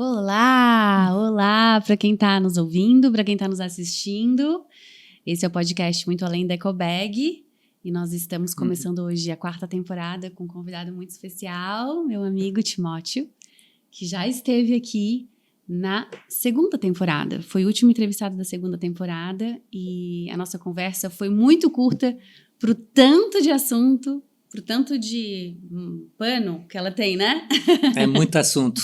Olá, olá para quem está nos ouvindo, para quem está nos assistindo. Esse é o podcast Muito Além da Ecobag e nós estamos começando hoje a 4ª temporada com um convidado muito especial, meu amigo Timóteo, que já esteve aqui na 2ª temporada. Foi o último entrevistado da 2ª temporada e a nossa conversa foi muito curta pro tanto de assunto, pro tanto de pano que ela tem, né? É muito assunto.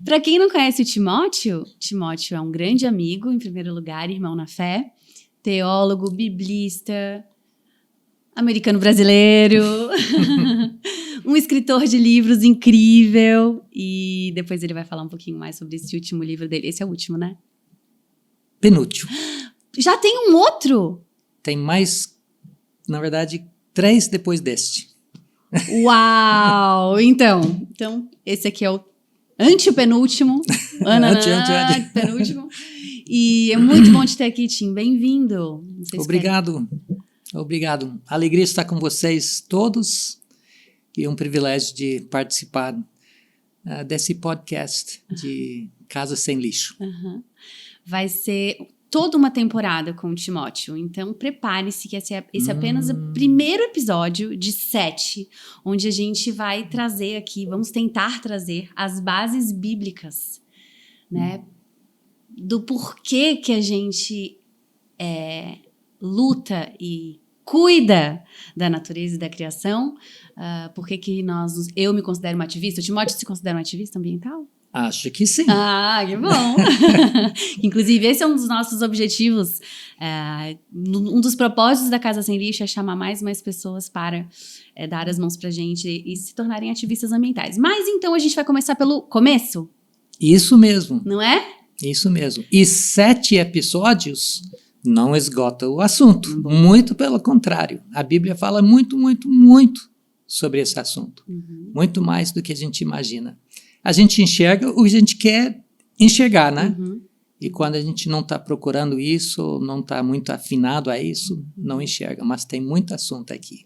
Para quem não conhece o Timóteo, Timóteo é um grande amigo, em primeiro lugar, irmão na fé, teólogo, biblista, americano brasileiro, um escritor de livros incrível, e depois ele vai falar um pouquinho mais sobre esse último livro dele. Esse é o último, né? Penúltimo. Já tem um outro? Tem mais, na verdade, 3 depois deste. Uau! Então, esse aqui é o antepenúltimo. Penúltimo. E é muito bom te ter aqui, Tim. Bem-vindo. Obrigado. Obrigado. Alegria estar com vocês todos e um privilégio de participar desse podcast de Casa Sem Lixo. Vai ser toda uma temporada com o Timóteo, então prepare-se que esse é apenas o primeiro episódio de 7, onde a gente vai trazer aqui, vamos tentar trazer as bases bíblicas, né, do porquê que a gente luta e cuida da natureza e da criação, porquê que eu me considero uma ativista, o Timóteo se considera um ativista ambiental? Acho que sim. Ah, que bom! Inclusive, esse é um dos nossos objetivos. Um dos propósitos da Casa Sem Lixo é chamar mais pessoas para dar as mãos pra gente e se tornarem ativistas ambientais. Mas então a gente vai começar pelo começo? Isso mesmo. Não é? Isso mesmo. E 7 episódios não esgota o assunto. Muito pelo contrário. A Bíblia fala muito, muito, muito sobre esse assunto. Muito mais do que a gente imagina. A gente enxerga o que a gente quer enxergar, né? E quando a gente não está procurando isso, não está muito afinado a isso, não enxerga. Mas tem muito assunto aqui.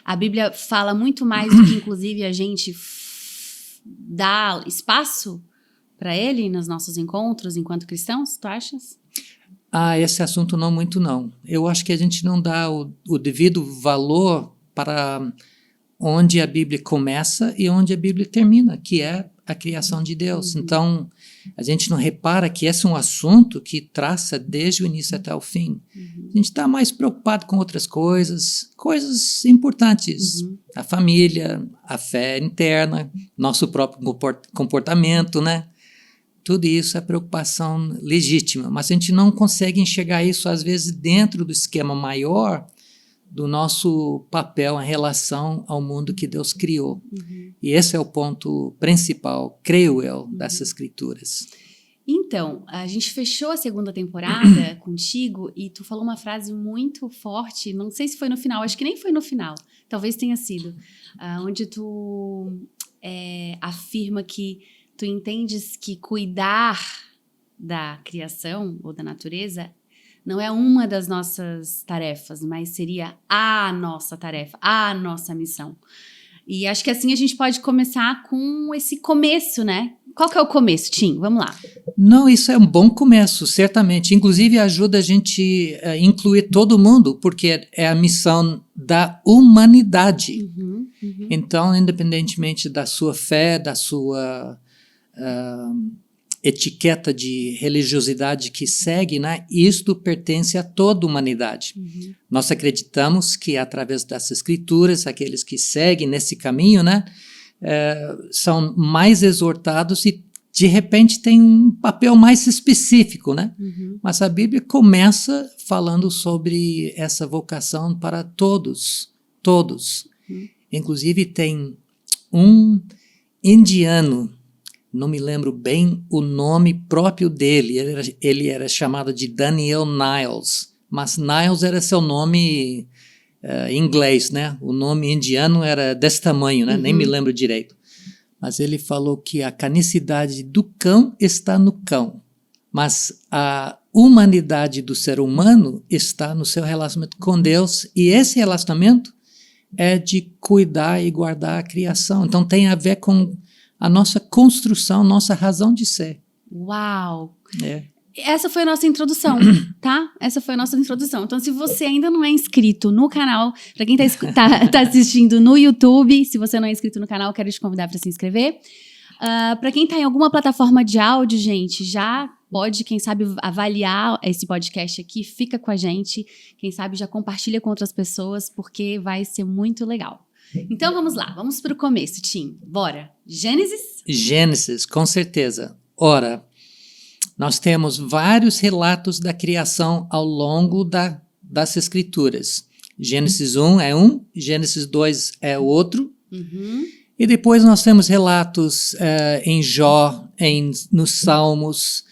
A Bíblia fala muito mais do que, inclusive, a gente dá espaço para ele nos nossos encontros enquanto cristãos, tu achas? Esse assunto não muito não. Eu acho que a gente não dá o devido valor para onde a Bíblia começa e onde a Bíblia termina, que é a criação de Deus. Então, a gente não repara que esse é um assunto que traça desde o início até o fim. A gente está mais preocupado com outras coisas importantes. A família, a fé interna, nosso próprio comportamento, né? Tudo isso é preocupação legítima, mas a gente não consegue enxergar isso, às vezes, dentro do esquema maior do nosso papel em relação ao mundo que Deus criou. E esse é o ponto principal, creio eu, dessas escrituras. Então, a gente fechou a 2ª temporada contigo e tu falou uma frase muito forte, não sei se foi no final, acho que nem foi no final, talvez tenha sido, onde tu afirma que tu entendes que cuidar da criação ou da natureza não é uma das nossas tarefas, mas seria a nossa tarefa, a nossa missão. E acho que assim a gente pode começar com esse começo, né? Qual que é o começo, Tim? Vamos lá. Não, isso é um bom começo, certamente. Inclusive ajuda a gente a incluir todo mundo, porque é a missão da humanidade. Então, independentemente da sua fé, da sua etiqueta de religiosidade que segue, né? Isto pertence a toda a humanidade. Nós acreditamos que através das escrituras, aqueles que seguem nesse caminho, né? São mais exortados e de repente tem um papel mais específico, né? Mas a Bíblia começa falando sobre essa vocação para todos. Inclusive tem um indiano, não me lembro bem o nome próprio dele, ele era chamado de Daniel Niles, mas Niles era seu nome em inglês, né? O nome indiano era desse tamanho, né? Nem me lembro direito. Mas ele falou que a canicidade do cão está no cão, mas a humanidade do ser humano está no seu relacionamento com Deus, e esse relacionamento é de cuidar e guardar a criação. Então tem a ver com a nossa construção, nossa razão de ser. Uau! É. Essa foi a nossa introdução, tá? Essa foi a nossa introdução. Então, se você ainda não é inscrito no canal, para quem tá assistindo no YouTube, se você não é inscrito no canal, quero te convidar para se inscrever. Para quem tá em alguma plataforma de áudio, gente, já pode, quem sabe, avaliar esse podcast aqui, fica com a gente. Quem sabe já compartilha com outras pessoas, porque vai ser muito legal. Então, vamos lá. Vamos para o começo, Tim. Bora. Gênesis? Gênesis, com certeza. Ora, nós temos vários relatos da criação ao longo das Escrituras. Gênesis 1 é um, Gênesis 2 é outro. Uhum. E depois nós temos relatos em Jó, nos Salmos,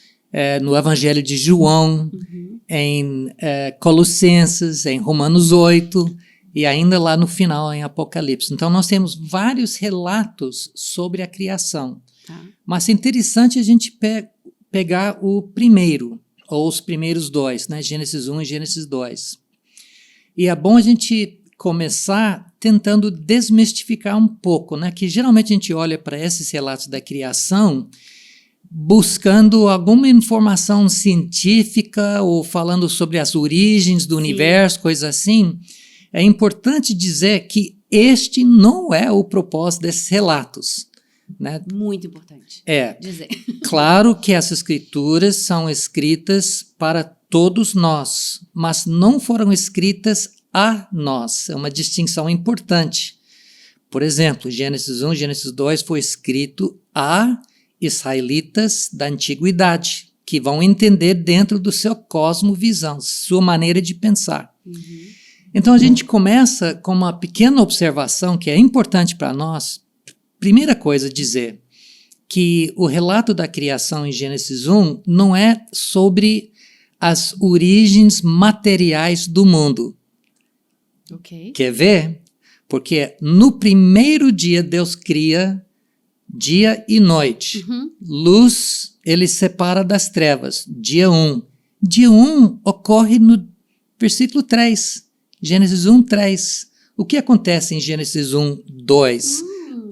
no Evangelho de João, em Colossenses, em Romanos 8 e ainda lá no final em Apocalipse. Então nós temos vários relatos sobre a criação. Tá. Mas é interessante a gente pegar o primeiro, ou os primeiros dois, né? Gênesis 1 e Gênesis 2. E é bom a gente começar tentando desmistificar um pouco, né? Que geralmente a gente olha para esses relatos da criação buscando alguma informação científica ou falando sobre as origens do universo, coisas assim. É importante dizer que este não é o propósito desses relatos, né? Muito importante dizer. Claro que as escrituras são escritas para todos nós, mas não foram escritas a nós. É uma distinção importante. Por exemplo, Gênesis 1, Gênesis 2 foi escrito a israelitas da antiguidade, que vão entender dentro do seu cosmovisão, sua maneira de pensar. Uhum. Então a gente começa com uma pequena observação que é importante para nós. Primeira coisa, dizer que o relato da criação em Gênesis 1 não é sobre as origens materiais do mundo. Ok. Quer ver? Porque no primeiro dia Deus cria dia e noite. Uhum. Luz ele separa das trevas. Dia 1. Dia 1 ocorre no versículo 3. Gênesis 1, 3. O que acontece em Gênesis 1, 2?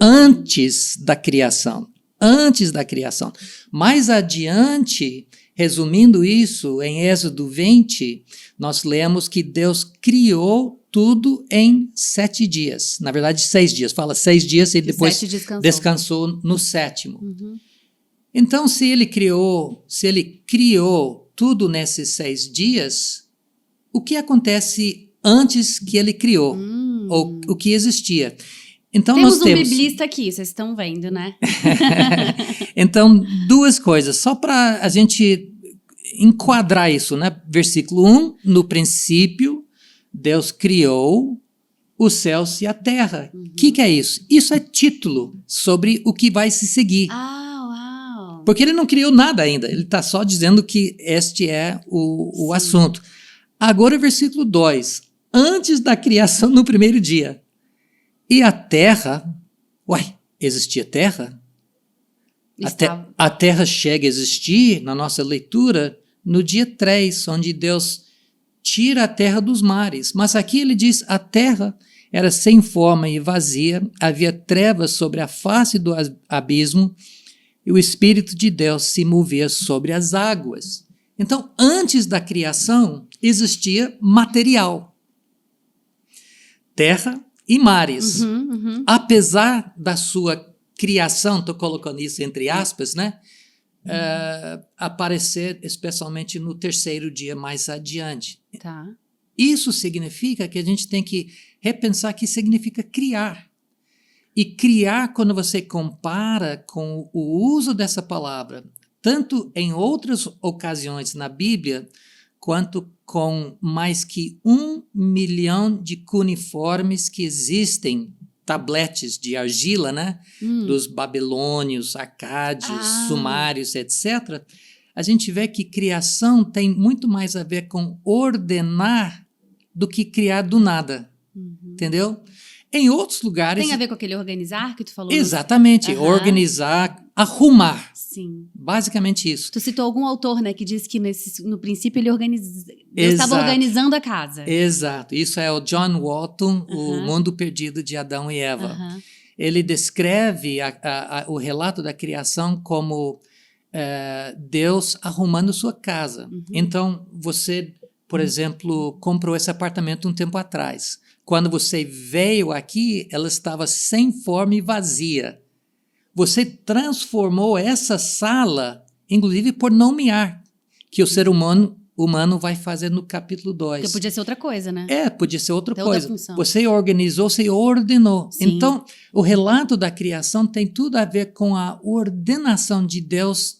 Antes da criação. Antes da criação. Mais adiante, resumindo isso, em Êxodo 20, nós lemos que Deus criou tudo em 7 dias. Na verdade, 6 dias. Fala 6 dias e depois descansou no 7º. Uhum. Então, se ele criou tudo nesses 6 dias, o que acontece antes que ele criou? Ou o que existia? Então, temos nós temos um biblista aqui, vocês estão vendo, né? Então, duas coisas, só para a gente enquadrar isso, né? Versículo 1, no princípio, Deus criou os céus e a terra. O que é isso? Isso é título sobre o que vai se seguir. Uau! Porque ele não criou nada ainda, ele está só dizendo que este é o assunto. Agora, versículo 2, antes da criação no primeiro dia. E a terra, existia terra? A terra chega a existir, na nossa leitura, no dia 3, onde Deus tira a terra dos mares. Mas aqui ele diz, a terra era sem forma e vazia, havia trevas sobre a face do abismo, e o Espírito de Deus se movia sobre as águas. Então, antes da criação, existia material. Terra e mares. Apesar da sua criação, estou colocando isso entre aspas, né? Aparecer especialmente no 3º dia mais adiante. Tá. Isso significa que a gente tem que repensar que significa criar. E criar, quando você compara com o uso dessa palavra, tanto em outras ocasiões na Bíblia, quanto com mais que 1 milhão de cuneiformes que existem, tabletes de argila, né? Dos babilônios, acádios, sumários, etc., a gente vê que criação tem muito mais a ver com ordenar do que criar do nada. Entendeu? Em outros lugares... Tem a ver com aquele organizar que tu falou? Exatamente. Organizar, arrumar. Sim. Basicamente isso. Tu citou algum autor, né, que disse que no princípio ele Deus estava organizando a casa. Exato. Isso é o John Walton, O Mundo Perdido de Adão e Eva. ele descreve o relato da criação como Deus arrumando sua casa. Então, você, por exemplo, comprou esse apartamento um tempo atrás. Quando você veio aqui, ela estava sem forma e vazia. Você transformou essa sala, inclusive por nomear, que o ser humano vai fazer no capítulo 2. Porque podia ser outra coisa, né? Podia ser outra Tem coisa. outra função. Você organizou, você ordenou. Sim. Então, o relato da criação tem tudo a ver com a ordenação de Deus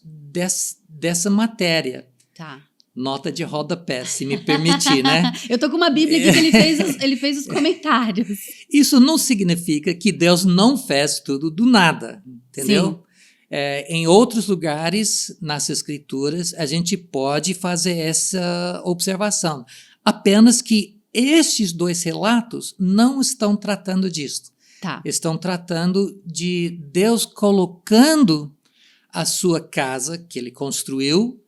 dessa matéria. Tá. Nota de rodapé, se me permitir, né? Eu tô com uma Bíblia aqui que ele fez os comentários. Isso não significa que Deus não fez tudo do nada, entendeu? Sim. Em outros lugares, nas Escrituras, a gente pode fazer essa observação. Apenas que estes 2 relatos não estão tratando disso. Tá. Estão tratando de Deus colocando a sua casa, que ele construiu,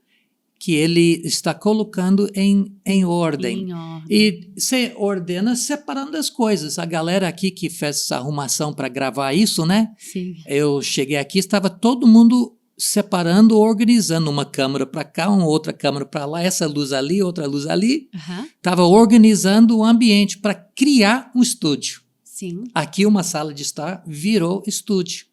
que ele está colocando em ordem. E você ordena separando as coisas. A galera aqui que fez essa arrumação para gravar isso, né? Sim. Eu cheguei aqui, estava todo mundo separando, organizando uma câmera para cá, uma outra câmera para lá, essa luz ali, outra luz ali. Estava organizando o ambiente para criar um estúdio. Sim. Aqui uma sala de estar virou estúdio.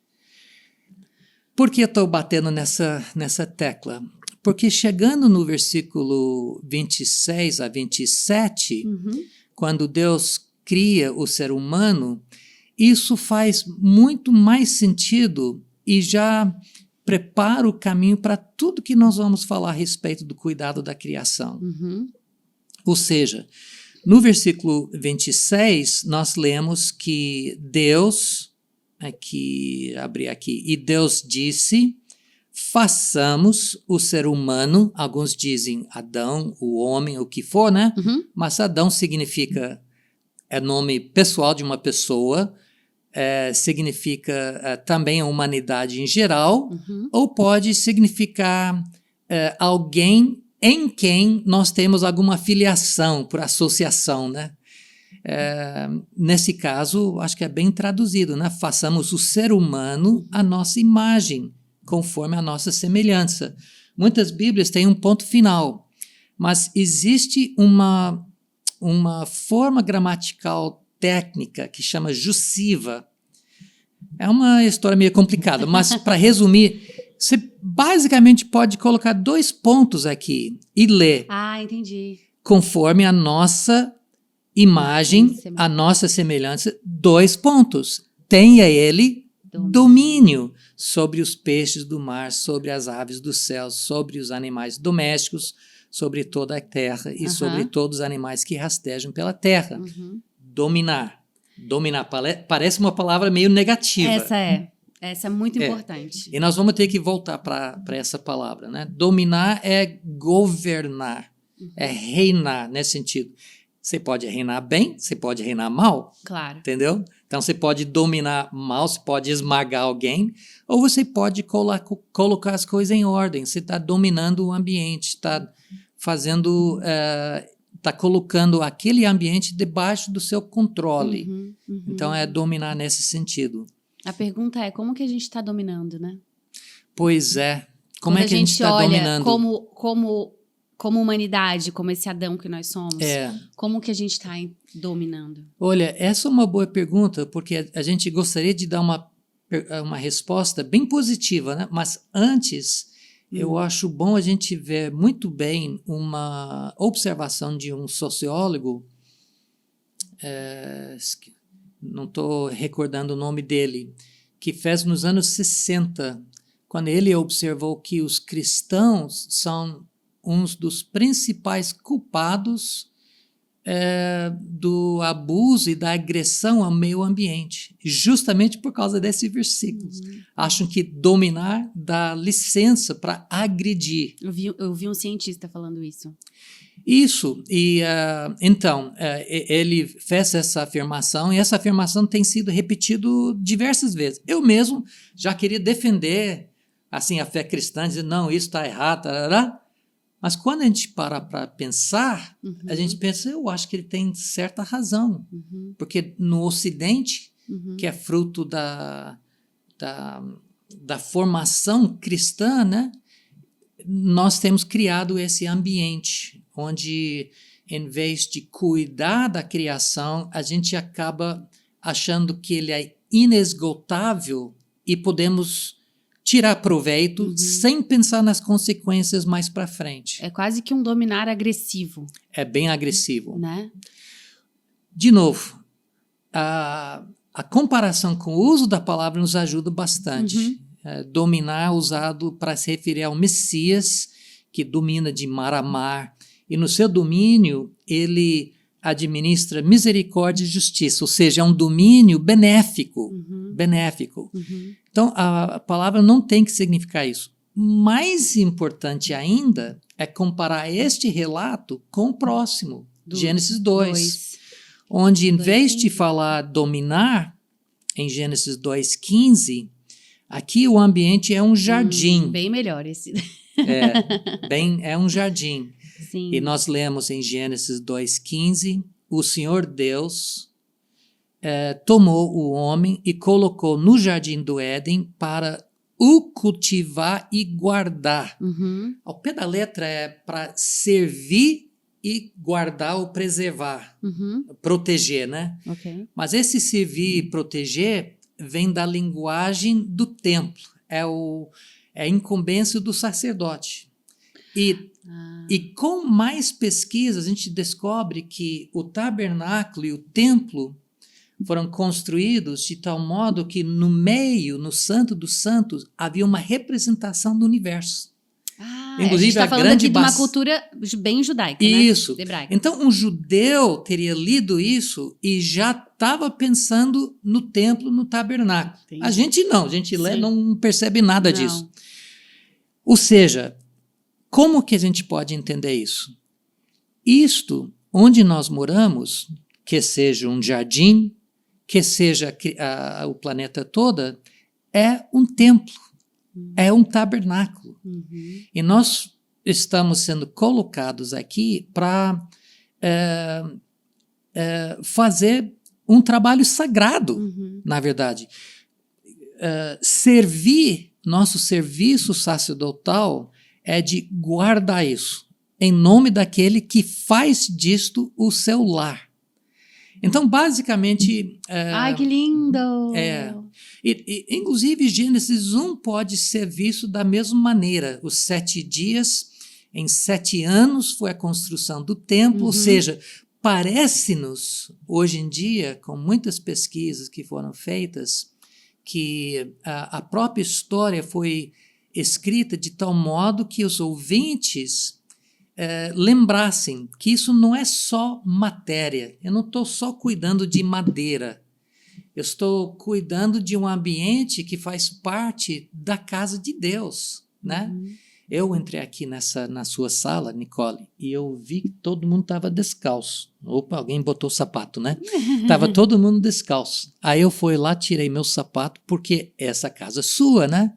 Por que eu estou batendo nessa tecla? Porque chegando no versículo 26 a 27, quando Deus cria o ser humano, isso faz muito mais sentido e já prepara o caminho para tudo que nós vamos falar a respeito do cuidado da criação. Ou seja, no versículo 26, nós lemos que Deus, abri aqui, e Deus disse: façamos o ser humano, alguns dizem Adão, o homem, o que for, né? Mas Adão significa, é nome pessoal de uma pessoa, significa também a humanidade em geral, ou pode significar alguém em quem nós temos alguma filiação por associação, né? Nesse caso, acho que é bem traduzido, né? Façamos o ser humano à nossa imagem, conforme a nossa semelhança. Muitas Bíblias têm um ponto final, mas existe uma forma gramatical técnica que chama jussiva. É uma história meio complicada, mas para resumir, você basicamente pode colocar 2 pontos aqui e ler. Entendi. Conforme a nossa imagem, a nossa semelhança, 2 pontos. Tenha ele domínio sobre os peixes do mar, sobre as aves do céu, sobre os animais domésticos, sobre toda a terra e sobre todos os animais que rastejam pela terra. Dominar. Dominar parece uma palavra meio negativa. Essa é muito importante. E nós vamos ter que voltar para essa palavra, né? Dominar é governar, é reinar nesse sentido. Você pode reinar bem, você pode reinar mal. Claro. Entendeu? Então, você pode dominar mal, você pode esmagar alguém, ou você pode colocar as coisas em ordem. Você está dominando o ambiente, está colocando aquele ambiente debaixo do seu controle. Então, é dominar nesse sentido. A pergunta é, como que a gente está dominando, né? Pois é. Como é que a gente está dominando? Como humanidade, como esse Adão que nós somos, como que a gente está dominando? Olha, essa é uma boa pergunta, porque a gente gostaria de dar uma resposta bem positiva, né? Mas antes, eu acho bom a gente ver muito bem uma observação de um sociólogo, não estou recordando o nome dele, que fez nos anos 60, quando ele observou que os cristãos são uns dos principais culpados do abuso e da agressão ao meio ambiente, justamente por causa desse versículo. Acham que dominar dá licença para agredir. Eu vi um cientista falando isso. Isso, e então, ele fez essa afirmação, e essa afirmação tem sido repetida diversas vezes. Eu mesmo já queria defender assim, a fé cristã, dizer, não, isso está errado, tarará. Mas quando a gente para pensar, a gente pensa, eu acho que ele tem certa razão. Porque no Ocidente, que é fruto da formação cristã, né? Nós temos criado esse ambiente onde, em vez de cuidar da criação, a gente acaba achando que ele é inesgotável e podemos tirar proveito sem pensar nas consequências mais para frente. É quase que um dominar agressivo. É bem agressivo. Né? De novo, a comparação com o uso da palavra nos ajuda bastante. Dominar usado para se referir ao Messias, que domina de mar a mar, e no seu domínio ele administra misericórdia e justiça, ou seja, é um domínio benéfico. Benéfico. Então, a palavra não tem que significar isso. Mais importante ainda é comparar este relato com o próximo, Gênesis 2. Onde, em vez de falar dominar, em Gênesis 2:15, aqui o ambiente é um jardim. Bem melhor esse. É um jardim. Sim. E nós lemos em Gênesis 2:15, o Senhor Deus tomou o homem e colocou no jardim do Éden para o cultivar e guardar. Ao pé da letra é para servir e guardar ou preservar, proteger, né? Okay. Mas esse servir e proteger vem da linguagem do templo, é a incumbência do sacerdote. E com mais pesquisas, a gente descobre que o tabernáculo e o templo foram construídos de tal modo que no meio, no Santo dos Santos, havia uma representação do universo. Inclusive, a gente está falando aqui de uma cultura bem judaica, isso. Né? Hebraica. Então, um judeu teria lido isso e já estava pensando no templo, no tabernáculo. Entendi. A gente não, a gente lê, não percebe nada disso. Ou seja, como que a gente pode entender isso? Isto, onde nós moramos, que seja um jardim, que seja o planeta todo, é um templo, é um tabernáculo. E nós estamos sendo colocados aqui para fazer um trabalho sagrado, na verdade. Nosso serviço sacerdotal é de guardar isso, em nome daquele que faz disto o seu lar. Então, basicamente... Ai, que lindo! Inclusive, Gênesis 1 pode ser visto da mesma maneira. Os 7 dias, em 7 anos, foi a construção do templo, ou seja, parece-nos, hoje em dia, com muitas pesquisas que foram feitas, que a própria história foi escrita de tal modo que os ouvintes lembrassem que isso não é só matéria. Eu não estou só cuidando de madeira. Eu estou cuidando de um ambiente que faz parte da casa de Deus, né? Eu entrei aqui na sua sala, Nicole, e eu vi que todo mundo estava descalço. Opa, alguém botou sapato, né? Estava todo mundo descalço. Aí eu fui lá, tirei meu sapato, porque essa casa é sua, né?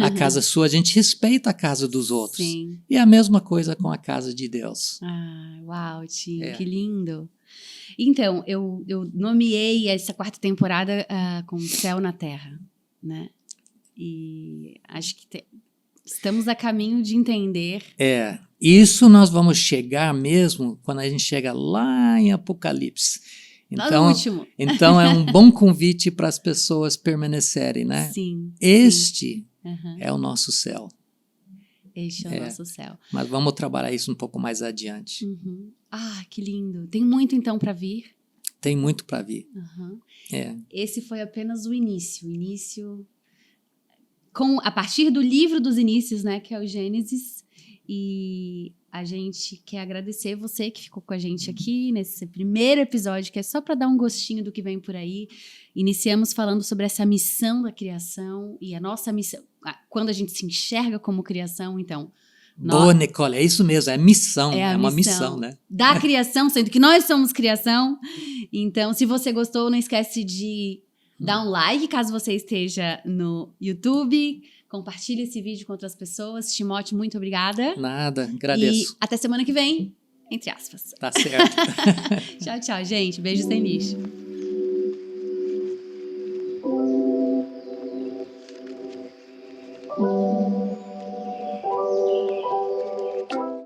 A casa sua, a gente respeita a casa dos outros. Sim. E a mesma coisa com a casa de Deus. Uau, Tim, que lindo. Então, eu nomeei essa 4ª temporada como Céu na Terra, né? E acho que estamos a caminho de entender. Isso nós vamos chegar mesmo quando a gente chega lá em Apocalipse. Então, último. Então é um bom convite para as pessoas permanecerem, né? Sim. Este é o nosso céu. Este é o nosso céu. Mas vamos trabalhar isso um pouco mais adiante. Que lindo. Tem muito então para vir? Tem muito para vir. Esse foi apenas o início. A partir do livro dos inícios, né, que é o Gênesis, e a gente quer agradecer você que ficou com a gente aqui nesse primeiro episódio, que é só para dar um gostinho do que vem por aí. Iniciamos falando sobre essa missão da criação e a nossa missão, quando a gente se enxerga como criação, então... Boa, Nicole, é isso mesmo, é missão, é uma missão, né? Da criação, sendo que nós somos criação. Então, se você gostou, não esquece de... dá um like caso você esteja no YouTube. Compartilhe esse vídeo com outras pessoas. Timóteo, muito obrigada. Nada, agradeço. E até semana que vem, entre aspas. Tá certo. Tchau, tchau, gente. Beijo sem lixo.